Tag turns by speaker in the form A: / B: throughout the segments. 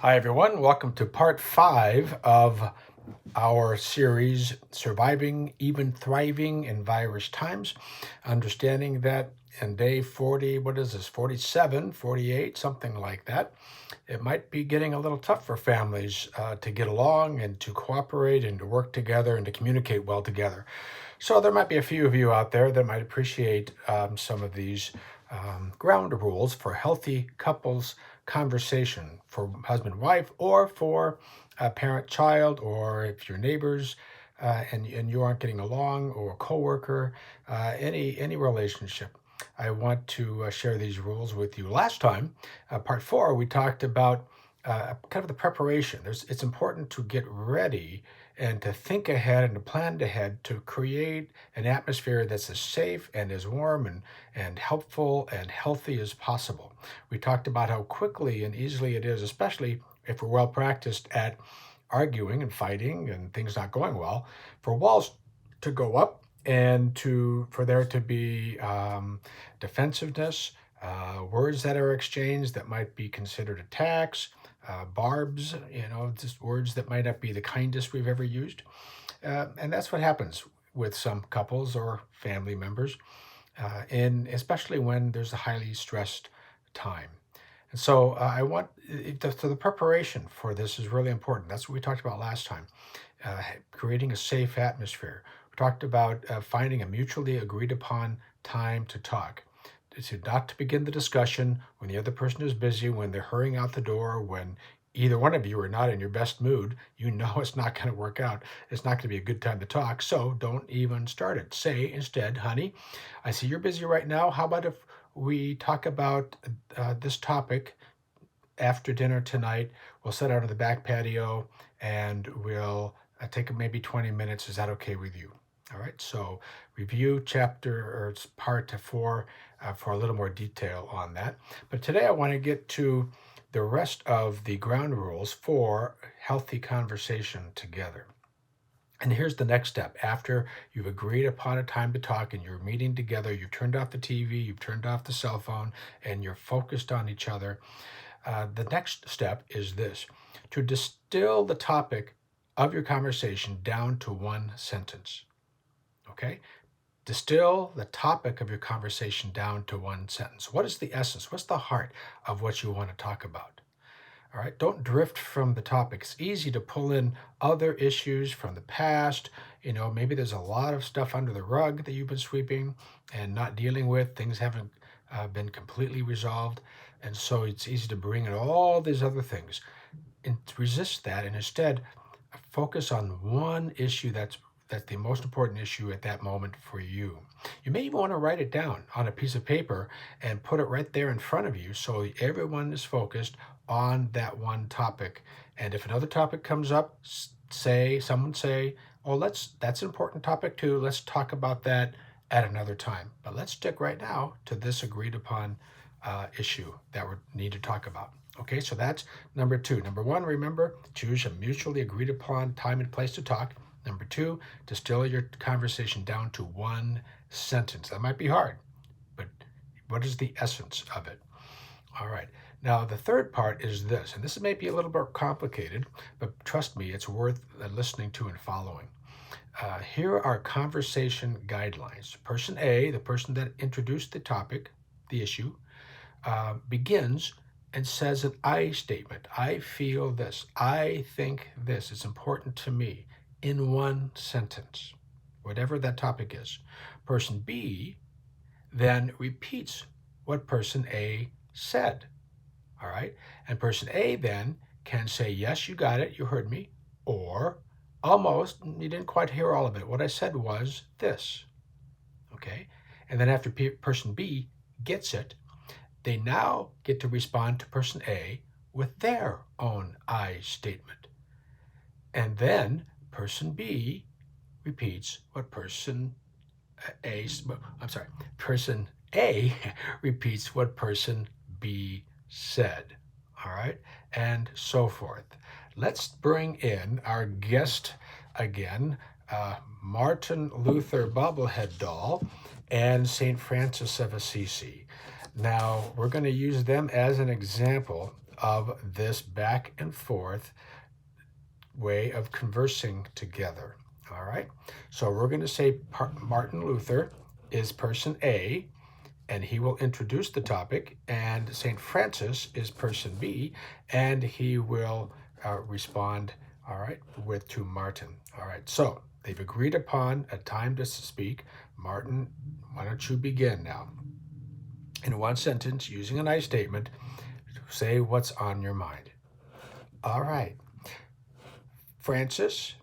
A: Hi, everyone. Welcome to part 5 of our series, Surviving, Even Thriving in Virus Times. Understanding that in day 40, what is this, 47, 48, something like that, it might be getting a little tough for families to get along and to cooperate and to work together and to communicate well together. So there might be a few of you out there that might appreciate some of these ground rules for healthy couples conversation for husband and wife, or for a parent child, or if you're neighbors and you aren't getting along, or a coworker, any relationship. I want to share these rules with you. Last time, part 4, we talked about kind of the preparation. It's important to get ready and to think ahead and to plan ahead to create an atmosphere that's as safe and as warm and helpful and healthy as possible. We talked about how quickly and easily it is, especially if we're well practiced at arguing and fighting and things not going well, for walls to go up and for there to be defensiveness, words that are exchanged that might be considered attacks, barbs, just words that might not be the kindest we've ever used. And that's what happens with some couples or family members, and especially when there's a highly stressed time. And so I want the preparation for this is really important. That's what we talked about last time, creating a safe atmosphere. We talked about finding a mutually agreed upon time to talk. Not to begin the discussion when the other person is busy, when they're hurrying out the door, when either one of you are not in your best mood, you know it's not going to work out. It's not going to be a good time to talk, so don't even start it. Say instead, honey, I see you're busy right now. How about if we talk about this topic after dinner tonight? We'll sit out on the back patio and we'll take maybe 20 minutes. Is that okay with you? All right, so review chapter or part 4 for a little more detail on that. But today I want to get to the rest of the ground rules for healthy conversation together. And here's the next step. After you've agreed upon a time to talk and you're meeting together, you've turned off the TV, you've turned off the cell phone, and you're focused on each other, the next step is this: to distill the topic of your conversation down to one sentence. Okay? Distill the topic of your conversation down to one sentence. What is the essence? What's the heart of what you want to talk about? All right, don't drift from the topic. It's easy to pull in other issues from the past. Maybe there's a lot of stuff under the rug that you've been sweeping and not dealing with. Things haven't been completely resolved. And so it's easy to bring in all these other things and resist that, and instead focus on one issue that's the most important issue at that moment for you. You may even want to write it down on a piece of paper and put it right there in front of you so everyone is focused on that one topic. And if another topic comes up, someone say, oh, that's an important topic too. Let's talk about that at another time. But let's stick right now to this agreed upon issue that we need to talk about. Okay, so that's number 2. Number 1, remember, choose a mutually agreed upon time and place to talk. Number 2, distill your conversation down to one sentence. That might be hard, but what is the essence of it? All right. Now, the third part is this, and this may be a little bit complicated, but trust me, it's worth listening to and following. Here are conversation guidelines. Person A, the person that introduced the topic, the issue, begins and says an I statement. I feel this. I think this. It's important to me, in one sentence, whatever that topic is. Person B then repeats what person A said. All right. And person A then can say, yes, you got it. You heard me. Or almost, you didn't quite hear all of it. What I said was this. Okay. And then after person B gets it, they now get to respond to person A with their own I statement. And then person B repeats what person A repeats what person B said. All right, and so forth. Let's bring in our guest again, Martin Luther bobblehead doll and St. Francis of Assisi. Now, we're going to use them as an example of this back and forth way of conversing together. All right. So we're going to say Martin Luther is person A, and he will introduce the topic, and St. Francis is person B, and he will respond, all right, to Martin. All right. So they've agreed upon a time to speak. Martin, why don't you begin now? In one sentence, using an I statement, say what's on your mind. All right. Francis,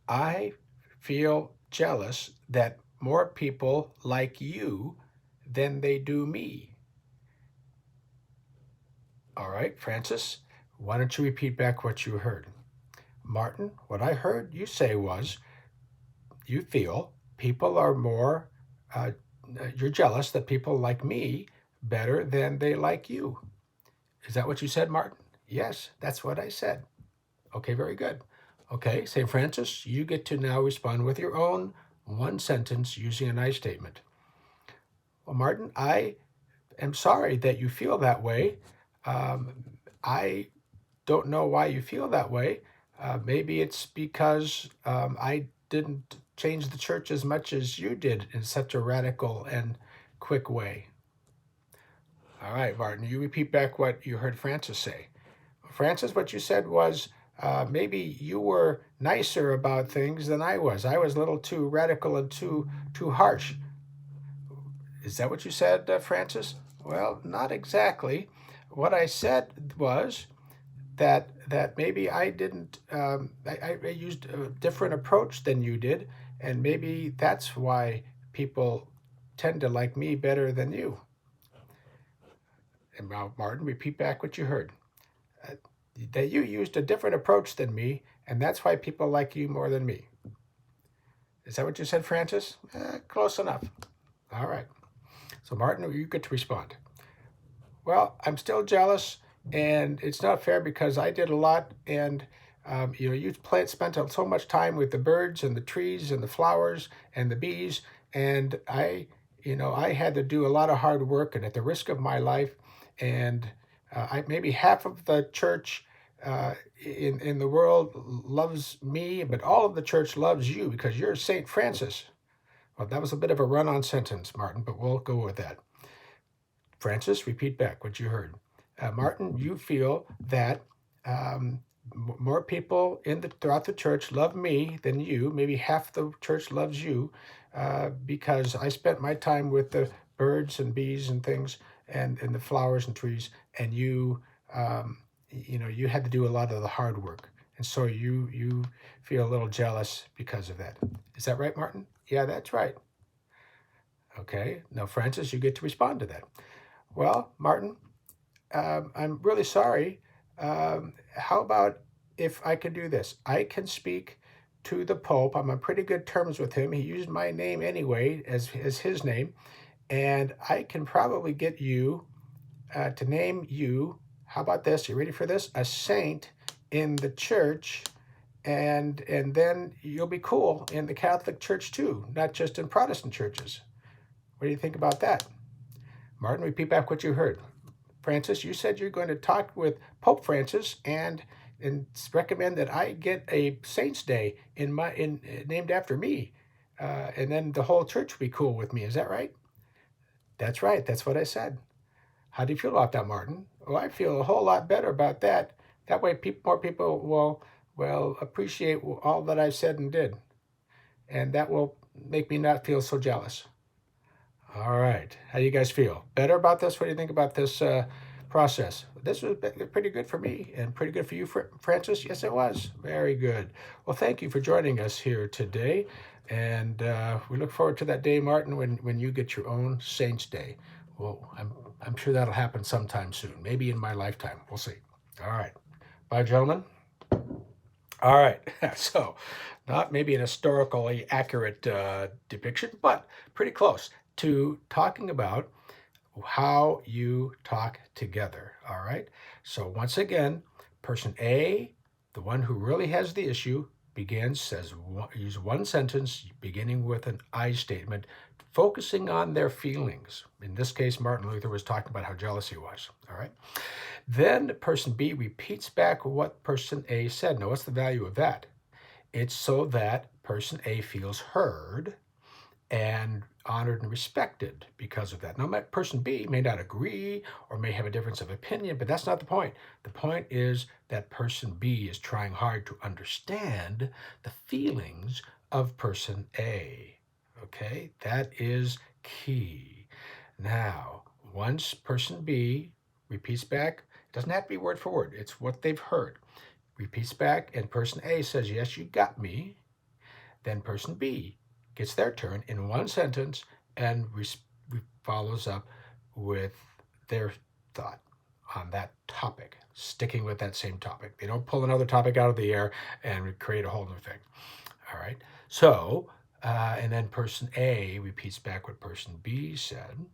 A: I feel jealous that more people like you than they do me. All right, Francis, why don't you repeat back what you heard? Martin, what I heard you say was you feel people are more, you're jealous that people like me better than they like you. Is that what you said, Martin? Yes, that's what I said. Okay, very good. Okay, St. Francis, you get to now respond with your own one sentence using an I statement. Well, Martin, I am sorry that you feel that way. I don't know why you feel that way. Maybe it's because I didn't change the church as much as you did in such a radical and quick way. All right, Martin, you repeat back what you heard Francis say. Francis, what you said was maybe you were nicer about things than I was. I was a little too radical and too harsh. Is that what you said, Francis? Well, not exactly. What I said was that maybe I didn't. I used a different approach than you did, and maybe that's why people tend to like me better than you. And now, Martin, repeat back what you heard. That you used a different approach than me, and that's why people like you more than me. Is that what you said, Francis? Close enough. All right. So, Martin, you get to respond. Well, I'm still jealous, and it's not fair because I did a lot, and you spent so much time with the birds and the trees and the flowers and the bees, and I had to do a lot of hard work, and at the risk of my life, and maybe half of the church in the world loves me, but all of the church loves you because you're Saint Francis. Well, that was a bit of a run-on sentence, Martin, but we'll go with that. Francis, repeat back what you heard. Martin, you feel that more people throughout the church love me than you. Maybe half the church loves you because I spent my time with the birds and bees and things and the flowers and trees, and you had to do a lot of the hard work. And so you feel a little jealous because of that. Is that right, Martin? Yeah, that's right. Okay. Now, Francis, you get to respond to that. Well, Martin, I'm really sorry. How about if I can do this? I can speak to the Pope. I'm on pretty good terms with him. He used my name anyway as his name. And I can probably get you to name you, how about this? You ready for this? A saint in the church. And then you'll be cool in the Catholic Church too, not just in Protestant churches. What do you think about that? Martin, repeat back what you heard. Francis, you said you're going to talk with Pope Francis and recommend that I get a Saint's Day named after me, and then the whole church will be cool with me. Is that right? That's right. That's what I said. How do you feel about that, Martin? Well, I feel a whole lot better about that. That way, more people will appreciate all that I said and did, and that will make me not feel so jealous. All right. How do you guys feel? Better about this? What do you think about this process? This was pretty good for me and pretty good for you, Francis. Yes, it was. Very good. Well, thank you for joining us here today. And we look forward to that day, Martin, when you get your own Saints' Day. Well, I'm sure that'll happen sometime soon, maybe in my lifetime. We'll see. All right. Bye, gentlemen. All right. So, not maybe an historically accurate depiction, but pretty close to talking about how you talk together. All right. So once again, person A, the one who really has the issue, use one sentence beginning with an I statement, focusing on their feelings. In this case, Martin Luther was talking about how jealous he was. All right. Then person B repeats back what person A said. Now, what's the value of that? It's so that person A feels heard and honored and respected because of that. Now, person B may not agree or may have a difference of opinion, but that's not the point. The point is that person B is trying hard to understand the feelings of person A. Okay, that is key. Now, once person B repeats back, it doesn't have to be word for word, it's what they've heard. Repeats back, and person A says, "Yes, you got me." Then person B gets their turn in one sentence and follows up with their thought on that topic, sticking with that same topic. They don't pull another topic out of the air and create a whole new thing. All right. So, and then person A repeats back what person B said.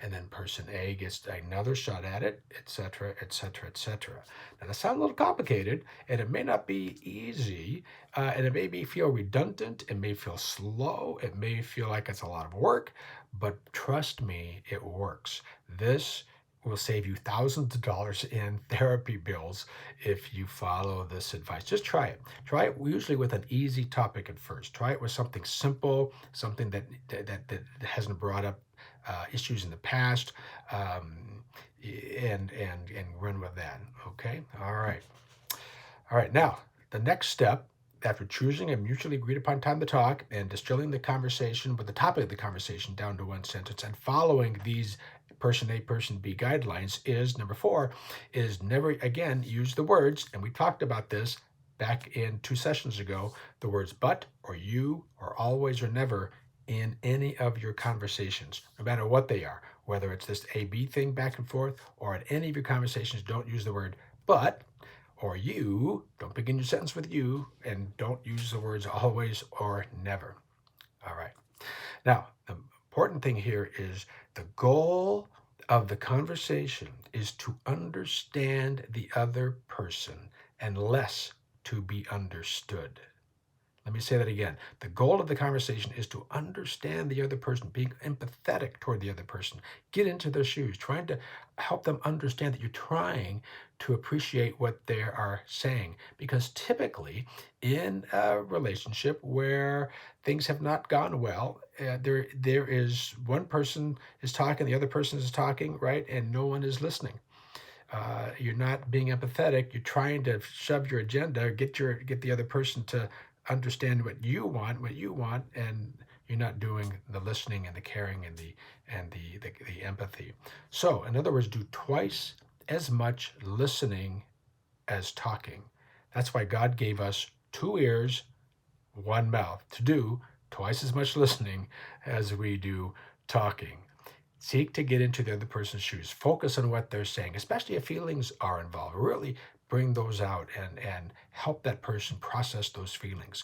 A: And then person A gets another shot at it, etc., etc., etc. Now, that sounds a little complicated, and it may not be easy, and it may feel redundant, it may feel slow, it may feel like it's a lot of work, but trust me, it works. This will save you thousands of dollars in therapy bills if you follow this advice. Just try it. Try it usually with an easy topic at first. Try it with something simple, something that hasn't brought up issues in the past, and run with that. Okay. All right. Now, the next step, after choosing a mutually agreed upon time to talk and distilling the conversation with the topic of the conversation down to one sentence and following these person A, person B guidelines, is number 4, is never again use the words, and we talked about this back in 2 sessions ago, the words but or you or always or never in any of your conversations, no matter what they are, whether it's this A-B thing back and forth, or in any of your conversations, don't use the word but or you. Don't begin your sentence with you, and don't use the words always or never. All right. Now, the important thing here is the goal of the conversation is to understand the other person and less to be understood. Let me say that again. The goal of the conversation is to understand the other person, being empathetic toward the other person. Get into their shoes, trying to help them understand that you're trying to appreciate what they are saying. Because typically, in a relationship where things have not gone well, there is one person is talking, the other person is talking, right, and no one is listening. You're not being empathetic. You're trying to shove your agenda, get the other person to understand what you want, and you're not doing the listening and the caring and the empathy. So, in other words, do twice as much listening as talking. That's why God gave us 2 ears, 1 mouth, to do twice as much listening as we do talking. Seek to get into the other person's shoes. Focus on what they're saying, especially if feelings are involved. Really bring those out and help that person process those feelings.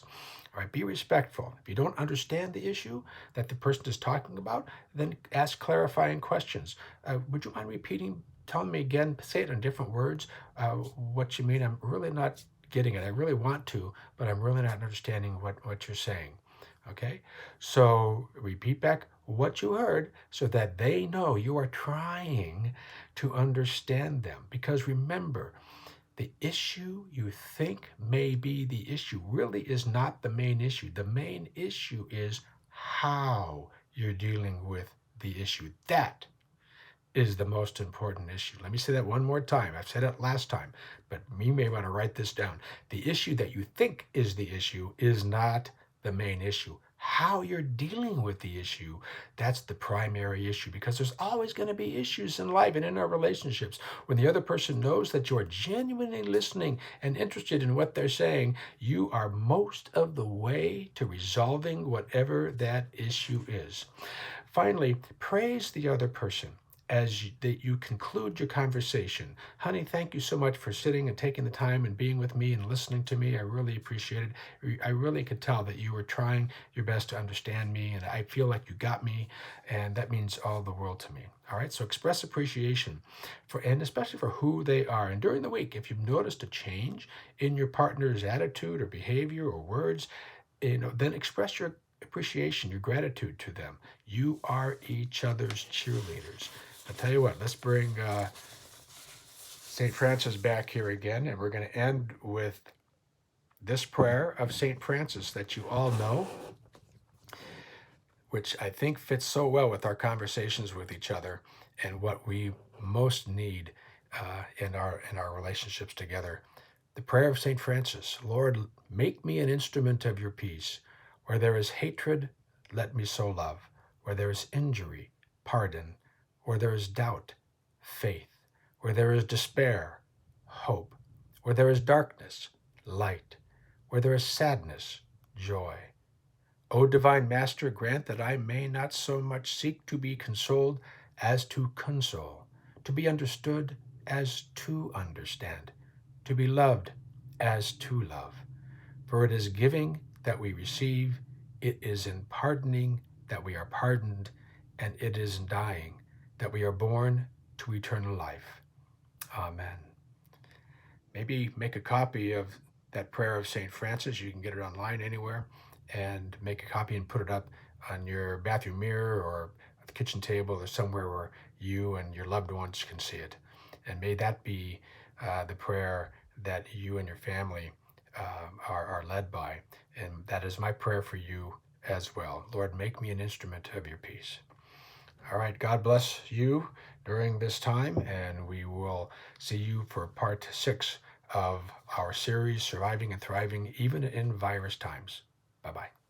A: All right, be respectful. If you don't understand the issue that the person is talking about, then ask clarifying questions. Would you mind repeating, telling me again, say it in different words, what you mean? I'm really not getting it. I really want to, but I'm really not understanding what you're saying. Okay, so repeat back what you heard so that they know you are trying to understand them. Because remember, the issue you think may be the issue really is not the main issue. The main issue is how you're dealing with the issue. That is the most important issue. Let me say that one more time. I've said it last time, but you may want to write this down. The issue that you think is the issue is not the main issue. How you're dealing with the issue, that's the primary issue, because there's always going to be issues in life and in our relationships. When the other person knows that you're genuinely listening and interested in what they're saying, you are most of the way to resolving whatever that issue is. Finally, praise the other person that you conclude your conversation. Honey, thank you so much for sitting and taking the time and being with me and listening to me. I really appreciate it. I really could tell that you were trying your best to understand me, and I feel like you got me, and that means all the world to me. All right, so express appreciation and especially for who they are. And during the week, if you've noticed a change in your partner's attitude or behavior or words, then express your appreciation, your gratitude to them. You are each other's cheerleaders. I'll tell you what, let's bring St. Francis back here again, and we're going to end with this prayer of St. Francis that you all know, which I think fits so well with our conversations with each other and what we most need in our relationships together. The prayer of St. Francis: Lord, make me an instrument of your peace. Where there is hatred, let me sow love. Where there is injury, pardon. Where there is doubt, faith. Where there is despair, hope. Where there is darkness, light. Where there is sadness, joy. O divine Master, grant that I may not so much seek to be consoled as to console, to be understood as to understand, to be loved as to love. For it is giving that we receive, it is in pardoning that we are pardoned, and it is in dying that we are born to eternal life. Amen. Maybe make a copy of that prayer of St. Francis. You can get it online anywhere, and make a copy and put it up on your bathroom mirror or at the kitchen table or somewhere where you and your loved ones can see it. And may that be the prayer that you and your family are led by. And that is my prayer for you as well. Lord, make me an instrument of your peace. All right, God bless you during this time, and we will see you for part 6 of our series, Surviving and Thriving Even in Virus Times. Bye-bye.